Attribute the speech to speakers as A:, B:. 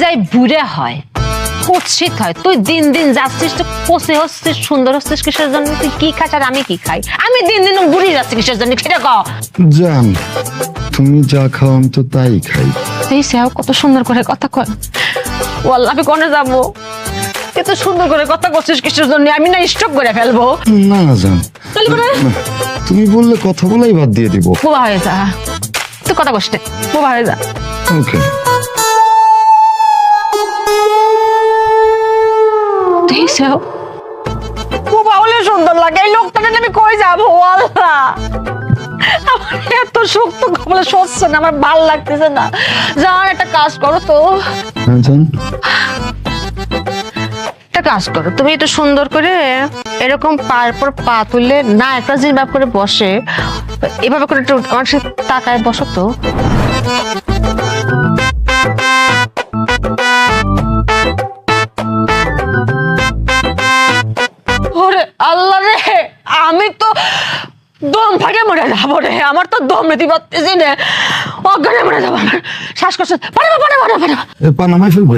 A: যাই বুড়ে হয়, কুৎসিত হয়। তুই দিন দিন যাচ্ছিস, তো কষে হচ্ছিস, সুন্দর হচ্ছিস কিসের জন্য? তুই কি খাস আর আমি কি খাই? আমি দিন দিন বুড়ি যাচ্ছি কিসের জন্য সেটা কও।
B: জান, তুমি যা খাও আমি তো তাই খাই।
A: এই সেও কত সুন্দর করে কথা কয়। ওয়াল্লাহ আমি কোনে যাবো? এত সুন্দর করে কথা করছিস কিসের জন্য? আমি না স্টক করে ফেলবো।
B: না না জান,
A: তাহলে করে
B: তুমি বললে কথা বলাই বাদ দিয়ে দিব।
A: বোবা হয়ে যা, তুই কথা কষ্ট বোবা হয়ে যা।
B: ওকে।
A: বোবা হলে সুন্দর লাগে। এই লোকটা আমি কই যাবো? আল্লাহ, আমার এত শক্ত কপালে সচ্ছে না, আমার ভাল লাগতেছে না। জান একটা কাজ করো তো,
B: হ্যাঁ জান।
A: একটা কাজ করো, তুমি একটু সুন্দর করে এরকম পায়ের পর পা তুললে না, একটা জিনিস ভাব করে বসে, এভাবে করে একটু আমার সাথে তাকায় বসো তো। ওরে আল্লাহ রে, আমি তো দম ফাটে মরে যাবো রে। আমার তো দম নিতে পারতেছি না, অজ্ঞানে মরে যাবো। আমার শ্বাসকষ্ট।
B: পানামাই ফেলবে।